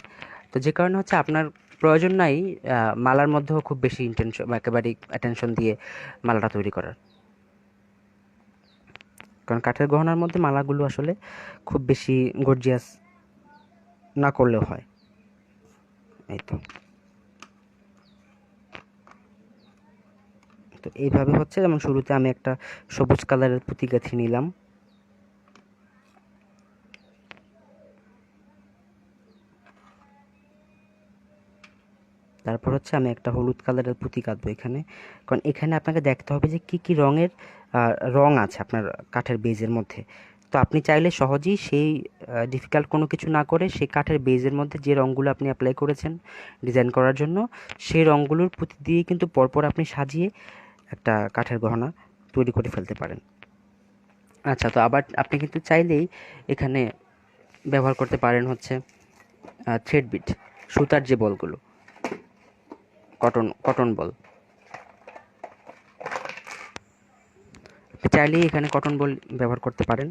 S1: তো যে কারণে হচ্ছে আপনার প্রয়োজন নাই মালার মধ্যেও খুব বেশি ইন্টেনশন বা একেবারেই অ্যাটেনশন দিয়ে মালাটা তৈরি করার, কারণ কাঠের গহনার মধ্যে মালাগুলো আসলে খুব বেশি গর্জিয়াস না করলেও হয়। এই তো, তো এইভাবে হচ্ছে, যেমন শুরুতে আমি একটা সবুজ কালারের পুঁতি গাঁথি নিলাম, তারপর হচ্ছে আমি একটা হলুদ কালারের পুঁতি কাটবো এখানে, কারণ এখানে আপনাকে দেখতে হবে যে কী কী রঙের রং আছে আপনার কাঠের বেজের মধ্যে। তো আপনি চাইলে সহজেই সেই ডিফিকাল্ট কোনো কিছু না করে সেই কাঠের বেজের মধ্যে যে রঙগুলো আপনি অ্যাপ্লাই করেছেন ডিজাইন করার জন্য, সেই রঙগুলোর পুঁতি দিয়ে কিন্তু পরপর আপনি সাজিয়ে একটা কাঠের গহনা তৈরি করে ফেলতে পারেন। আচ্ছা, তো আবার আপনি কিন্তু চাইলেই এখানে ব্যবহার করতে পারেন হচ্ছে থ্রেড বিট, সুতার যে বলগুলো, কটন বল, আপনি চাইলেই এখানে কটন বল ব্যবহার করতে পারেন।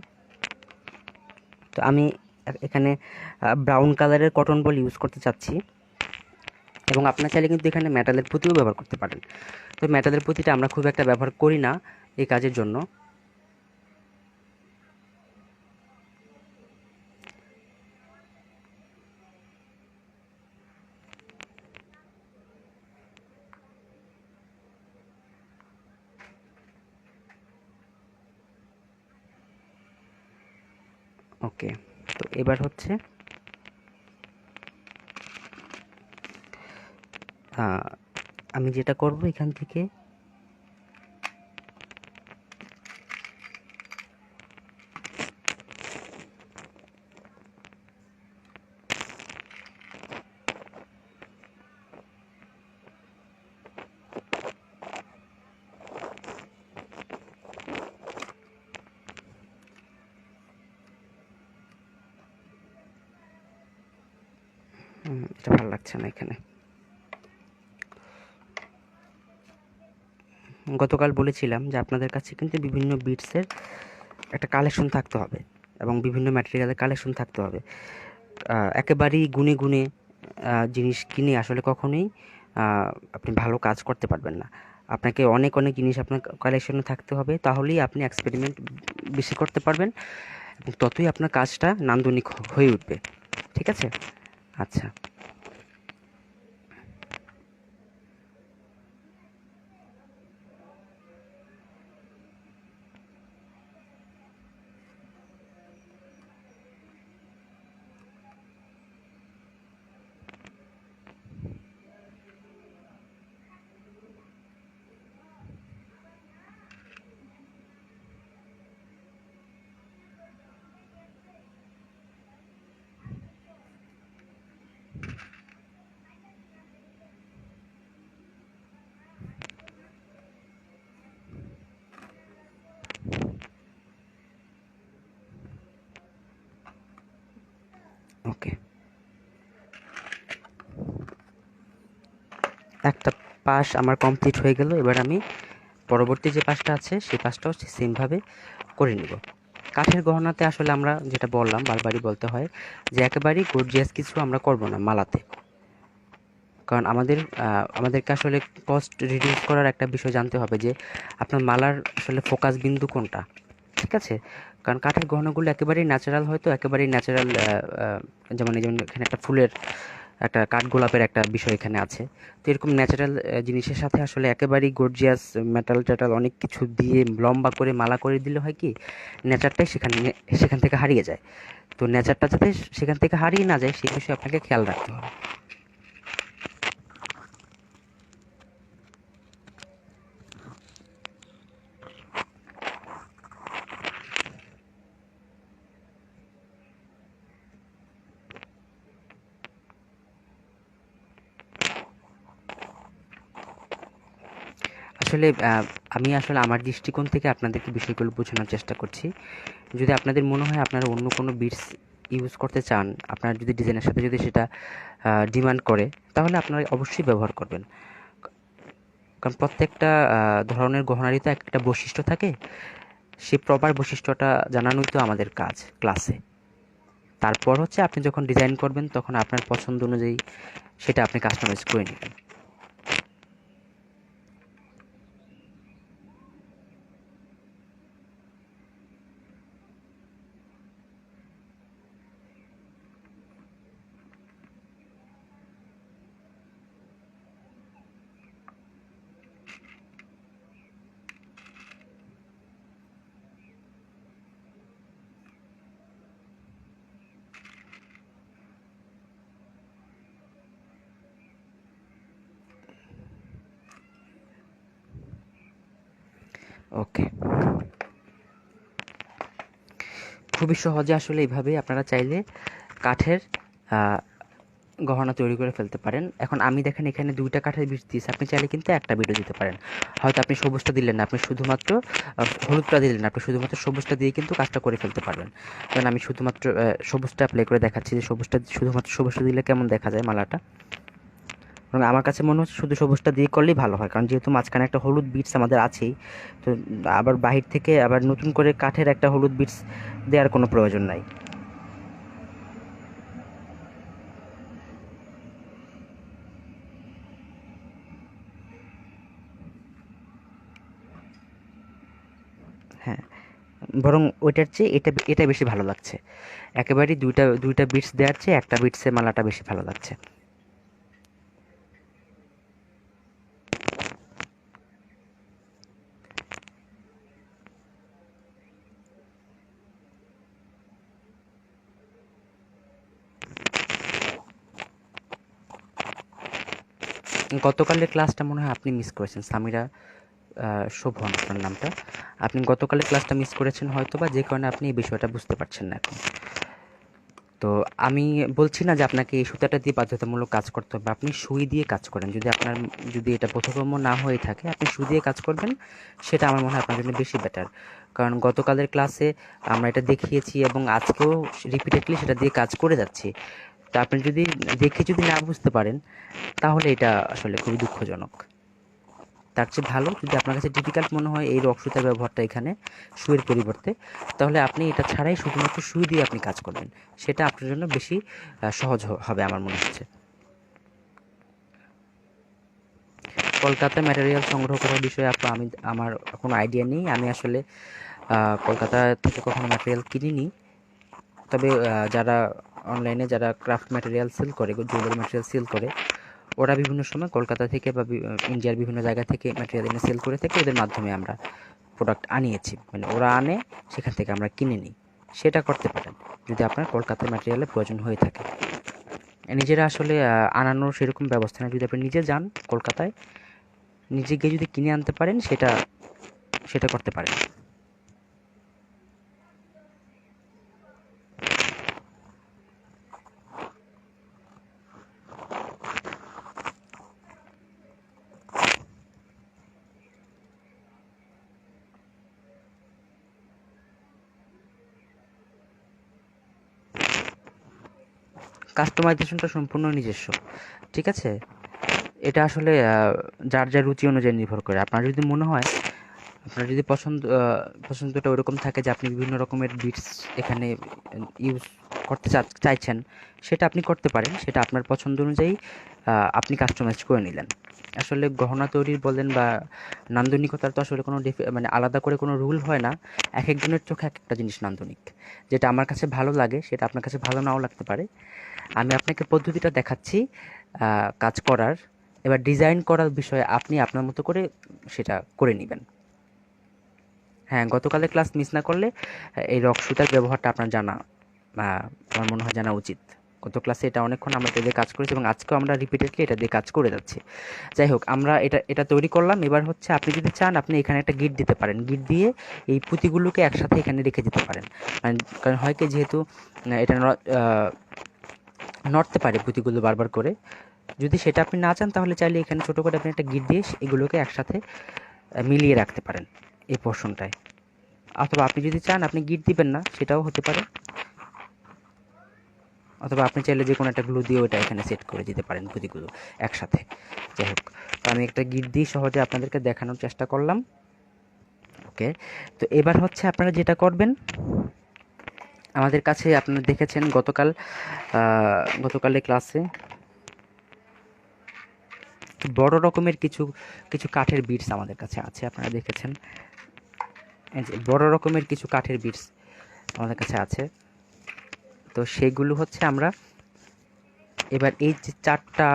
S1: তো আমি এখানে ব্রাউন কালারের কটন বল ইউজ করতে চাচ্ছি, এবং আপনার চাইলে কিন্তু এখানে মেটালের পুঁতিও ব্যবহার করতে পারেন। তো মেটালের পুঁতিটা আমরা খুব একটা ব্যবহার করি না এই কাজের জন্য। ওকে, তো এবার হচ্ছে আমি যেটা করব এখান থেকে এটা ভালো লাগছে না এখানে। গতকাল বলেছিলাম যে আপনাদের কাছে কিন্তু বিভিন্ন বিটসের একটা কালেকশন থাকতে হবে এবং বিভিন্ন ম্যাটেরিয়ালের কালেকশন থাকতে হবে। একেবারেই গুনে গুনে জিনিস কিনে আসলে কখনোই আপনি ভালো কাজ করতে পারবেন না। আপনাকে অনেক অনেক জিনিস আপনার কালেকশনে থাকতে হবে, তাহলেই আপনি এক্সপেরিমেন্ট বেশি করতে পারবেন এবং ততই আপনার কাজটা নান্দনিক হয়ে উঠবে। ঠিক আছে? আচ্ছা, ওকে। একটা পাশ আমার কমপ্লিট হয়ে গেল। এবার আমি পরবর্তী যে পাশটা আছে সেই পাশটাও সেমভাবে করে নিব। কাঠের গহনাতে আসলে আমরা যেটা বললাম, বারবারই বলতে হয় যে একেবারেই গর্জিয়াস কিছু আমরা করব না মালাতে। কারণ আমাদেরকে আসলে কস্ট রিডিউস করার একটা বিষয় জানতে হবে যে আপনার মালার আসলে ফোকাস বিন্দু কোনটা। ঠিক আছে? কারণ কাঠের গহনাগুলো একেবারেই ন্যাচারাল, হয়তো একেবারেই ন্যাচারাল, যেমন এখানে একটা ফুলের একটা কাঠগোলাপের একটা বিষয় এখানে আছে। তো এরকম ন্যাচারাল জিনিসের সাথে আসলে একেবারেই গর্জিয়াস মেটাল-টেটাল অনেক কিছু দিয়ে লম্বা করে মালা করে দিলে হয় কি, নেচারটাই সেখান থেকে হারিয়ে যায়। তো নেচারটা যাতে সেখান থেকে হারিয়ে না যায় সেই বিষয়ে আপনাকে খেয়াল রাখতে হবে। আসলে আমি আসলে আমার দৃষ্টিকোণ থেকে আপনাদেরকে বিষয়গুলো বোঝানোর চেষ্টা করছি। যদি আপনাদের মনে হয় আপনারা অন্য কোনো বিটস ইউজ করতে চান, আপনার যদি ডিজাইনের সাথে যদি সেটা ডিমান্ড করে, তাহলে আপনারা অবশ্যই ব্যবহার করবেন। কারণ প্রত্যেকটা ধরনের গহনারই তো একটা বৈশিষ্ট্য থাকে। সেই প্রপার বৈশিষ্ট্যটা জানানোই তো আমাদের কাজ ক্লাসে। তারপর হচ্ছে আপনি যখন ডিজাইন করবেন তখন আপনার পছন্দ অনুযায়ী সেটা আপনি কাস্টমাইজ করে নেবেন। ওকে, খুবই সহজে আসলে এইভাবেই আপনারা চাইলে কাঠের আহ, গহনা তৈরি করে ফেলতে পারেন। এখন আমি দেখেন এখানে ২টা কাঠের বীজ দিয়েছি, আপনি চাইলে কিন্তু একটা বিটও দিতে পারেন। হয়তো আপনি সবুজটা দিলেন না, আপনি শুধুমাত্র হলুদটা দিলেন না, আপনি শুধুমাত্র সবুজটা দিয়ে কিন্তু কাজটা করে ফেলতে পারবেন। কারণ আমি শুধুমাত্র সবুজটা অ্যাপ্লাই করে দেখাচ্ছি যে শুধুমাত্র সবুজটা দিলে কেমন দেখা যায় মালাটা। এবং আমার কাছে মনে হচ্ছে শুধু সবুজটা দিয়ে করলেই ভালো হয়, কারণ যেহেতু মাঝখানে একটা হলুদ বিটস আমাদের আছেই। তো আবার বাহির থেকে আবার নতুন করে কাঠের একটা হলুদ বিটস দেওয়ার কোনো প্রয়োজন নাই। হ্যাঁ, বরং ওইটার চেয়ে এটা বেশি ভালো লাগছে। একেবারেই দুইটা বিটস দেওয়ার চেয়ে একটা বিটসে মালাটা বেশি ভালো লাগছে। গতকালের ক্লাসটা মনে হয় আপনি মিস করেছেন, সামিরা শোভন আপনার নামটা। আপনি গতকালের ক্লাসটা মিস করেছেন হয়তো, বা যে কারণে আপনি এই বিষয়টা বুঝতে পারছেন না এখন। তো আমি বলছি না যে আপনাকে এই সুতাটা দিয়ে বাধ্যতামূলক কাজ করতে হবে, আপনি সুই দিয়ে কাজ করেন। যদি এটা বোধগম্য না হয়ে থাকে, আপনি সুই দিয়ে কাজ করবেন, সেটা আমার মনে হয় আপনার জন্য বেশি বেটার। কারণ গতকালের ক্লাসে আমরা এটা দেখিয়েছি এবং আজকেও রিপিটেডলি সেটা দিয়ে কাজ করে যাচ্ছি। তো আপনি যদি না বুঝতে পারেন, তাহলে এটা আসলে খুবই দুঃখজনক। তার চেয়ে ভালো, যদি আপনার কাছে ডিফিকাল্ট মনে হয় এই রক সুতার ব্যবহারটা এখানে সুইয়ের পরিবর্তে, তাহলে আপনি এটা ছাড়াই শুধুমাত্র সুই দিয়ে আপনি কাজ করবেন। সেটা আপনার জন্য বেশি সহজ হবে আমার মনে হচ্ছে। কলকাতা ম্যাটেরিয়াল সংগ্রহ করার বিষয়ে আমার কোনো আইডিয়া নেই। আমি আসলে কলকাতা থেকে কখনো ম্যাটেরিয়াল কিনিনি। তবে যারা ক্রাফট ম্যাটেরিয়াল সেল করে, জুয়েলারি ম্যাটেরিয়াল সেল করে, ওরা বিভিন্ন সময় কলকাতা থেকে বা ইন্ডিয়ার বিভিন্ন জায়গা থেকে ম্যাটেরিয়াল এনে সেল করে থাকে। ওদের মাধ্যমে আমরা প্রোডাক্ট আনিয়েছি, মানে ওরা আনে, সেখান থেকে আমরা কিনে নিই। সেটা করতে পারেন যদি আপনার কলকাতার ম্যাটেরিয়ালের প্রয়োজন হয়ে থাকে। নিজেরা আসলে আনানোর সেরকম ব্যবস্থা নেই। যদি আপনি নিজে যান কলকাতায়, নিজে গিয়ে যদি কিনে আনতে পারেন, সেটা সেটা করতে পারেন। কাস্টমাইজেশনটা সম্পূর্ণ নিজস্ব, ঠিক আছে? এটা আসলে যার যার রুচি অনুযায়ী নির্ভর করে। আপনার যদি পছন্দটা ওরকম থাকে যে আপনি বিভিন্ন রকমের বিটস এখানে ইউজ করতে চাইছেন, সেটা আপনি করতে পারেন। সেটা আপনার পছন্দ অনুযায়ী আপনি কাস্টমাইজ করে নিলেন। আসলে গহনা তৈরির বলেন বা নান্দনিকতার তো আসলে কোনো মানে আলাদা করে কোনো রুল হয় না। এক একজনের চোখে এক একটা জিনিস নান্দনিক। যেটা আমার কাছে ভালো লাগে, সেটা আপনার কাছে ভালো নাও লাগতে পারে। আমি আপনাকে পদ্ধতিটা দেখাচ্ছি কাজ করার। এবার ডিজাইন করার বিষয়ে আপনি আপনার মতো করে সেটা করে নেবেন। হ্যাঁ, গতকালের ক্লাস মিস না করলে এই রক সুতার ব্যবহারটা আপনার আমার মনে হয় জানা উচিত। গত ক্লাসে এটা অনেকক্ষণ আমরা এটা দিয়ে কাজ করেছি এবং আজকেও আমরা রিপিটেডলি এটা দিয়ে কাজ করে যাচ্ছি। যাই হোক, আমরা এটা তৈরি করলাম। এবার হচ্ছে আপনি যদি চান, আপনি এখানে একটা গিট দিতে পারেন। গিট দিয়ে এই পুঁতিগুলোকে একসাথে এখানে রেখে দিতে পারেন। কারণ হয় কি, যেহেতু এটা নড়তে পারে পুঁতিগুলো বারবার করে। যদি সেটা আপনি না চান, তাহলে চাইলে এখানে ছোটো করে আপনি একটা গিট দিয়ে এগুলোকে একসাথে মিলিয়ে রাখতে পারেন এই পোর্শনটায়। অথবা আপনি যদি চান আপনি গিট দিবেন না, সেটাও হতে পারে। অথবা আপনি চাইলে যে কোনো একটা গ্লু দিয়ে ওটা এখানে সেট করে দিতে পারেন পুঁতিগুলো একসাথে। যাই হোক, তো আমি একটা গিট দিয়ে সহজে আপনাদেরকে দেখানোর চেষ্টা করলাম। ওকে, তো এবার হচ্ছে আপনারা যেটা করবেন, আমাদের কাছে আপনারা দেখেছেন গতকালের ক্লাসে বড় রকমের কিছু কিছু কাঠের বিটস আমাদের কাছে আছে, আপনারা দেখেছেন। এই যে বড় রকমের কিছু কাঠের বিটস আমাদের কাছে আছে। তো সেগুলো হচ্ছে আমরা এবার এই যে চারটা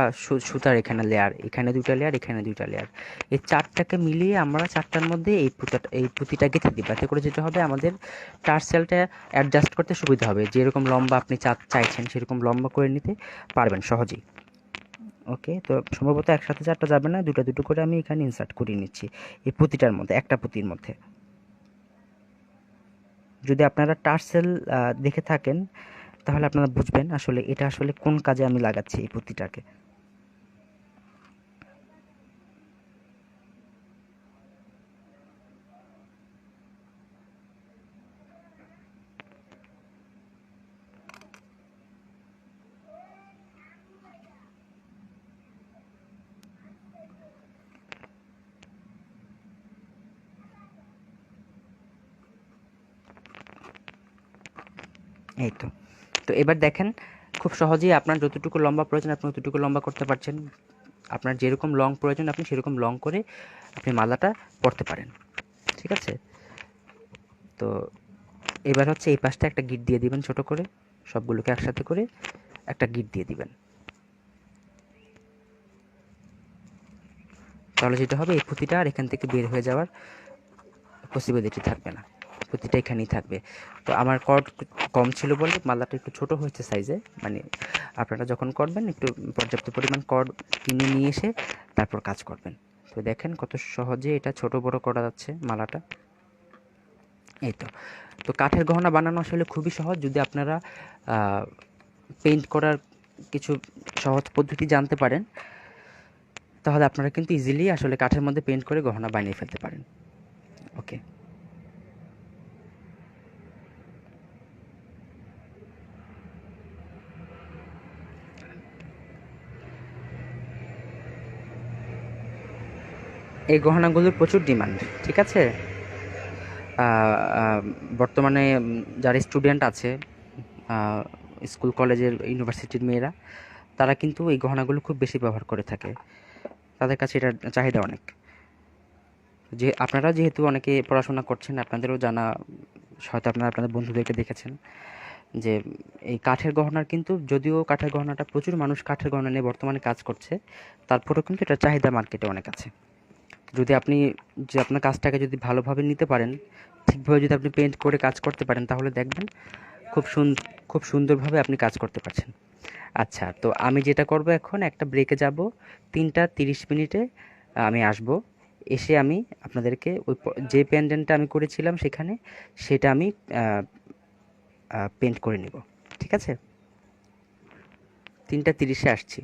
S1: সুতার এখানে লেয়ার, এখানে দুইটা লেয়ার, এখানে দুইটা লেয়ার, এই চারটাকে মিলিয়ে আমরা চারটার মধ্যে এই পুঁতিটা গেঁথে দিব। এতে করে যেটা হবে, আমাদের টার্সেলটা অ্যাডজাস্ট করতে সুবিধা হবে। যেরকম লম্বা আপনি চাইছেন সেরকম লম্বা করে নিতে পারবেন সহজেই। ওকে, তো সম্ভবত একসাথে চারটা যাবে না, দুটো দুটো করে আমি এখানে ইনসার্ট করিয়ে নিচ্ছি এই পুঁতিটার মধ্যে, একটা পুঁতির মধ্যে। যদি আপনারা টার্সেল দেখে থাকেন, তাহলে আপনারা বুঝবেন আসলে এটা আসলে কোন কাজে আমি লাগাচ্ছি এই পুঁতিটাকে। এই তো। তো এবার দেখেন, খুব সহজেই আপনার যতটুকু লম্বা প্রয়োজন আপনি ততটুকু লম্বা করতে পারছেন। আপনার যেরকম লং প্রয়োজন আপনি সেরকম লং করে আপনি মালাটা পরতে পারেন, ঠিক আছে? তো এবার হচ্ছে এই পাশটা একটা গিট দিয়ে দিবেন ছোট করে, সবগুলোকে একসাথে করে একটা গিট দিয়ে দিবেন। তাহলে যেটা হবে, এই পুঁতিটা আর এখান থেকে বের হয়ে যাওয়ার পসিবিলিটি থাকবে না। প্রতিটা এখানেই থাকবে। তো আমার কর্ড কম ছিল বলে মালাটা একটু ছোট হয়েছে সাইজে, মানে আপনারা যখন করবেন একটু পর্যাপ্ত পরিমাণ কর্ড কিনে নিয়ে এসে তারপর কাজ করবেন। তো দেখেন কত সহজে এটা ছোট বড় করা যাচ্ছে মালাটা। এই তো। তো কাঠের গহনা বানানো আসলে খুবই সহজ, যদি আপনারা পেইন্ট করার কিছু সহজ পদ্ধতি জানতে পারেন তাহলে আপনারা কিন্তু ইজিলি আসলে কাঠের মধ্যে পেইন্ট করে গহনা বানিয়ে ফেলতে পারেন। ওকে। এই গহনাগুলোর প্রচুর ডিমান্ড, ঠিক আছে? বর্তমানে যারা স্টুডেন্ট আছে, স্কুল কলেজের ইউনিভার্সিটির মেয়েরা, তারা কিন্তু এই গহনাগুলো খুব বেশি ব্যবহার করে থাকে, তাদের কাছে এটার চাহিদা অনেক। যে আপনারা যেহেতু অনেকে পড়াশোনা করছেন, আপনাদেরও জানা, হয়তো আপনারা আপনাদের বন্ধুদেরকে দেখেছেন যে এই কাঠের গহনার কিন্তু, যদিও কাঠের গহনাটা প্রচুর মানুষ কাঠের গহনা নিয়ে বর্তমানে কাজ করছে, তারপরেও কিন্তু এটার চাহিদা মার্কেটে অনেক আছে। যদি আপনি যে আপনার কাজটাকে যদি ভালোভাবে নিতে পারেন, ঠিকভাবে যদি আপনি পেইন্ট করে কাজ করতে পারেন, তাহলে দেখবেন খুব খুব সুন্দরভাবে আপনি কাজ করতে পারছেন। আচ্ছা, তো আমি যেটা করব, এখন একটা ব্রেকে যাব, 3টা 30 মিনিটে আমি আসব। এসে আমি আপনাদেরকে ওই যে প্যান্ডেলটা আমি করেছিলাম সেখানে, সেটা আমি পেন্ট করে নেব, ঠিক আছে? 3টা 30-এ আসছি।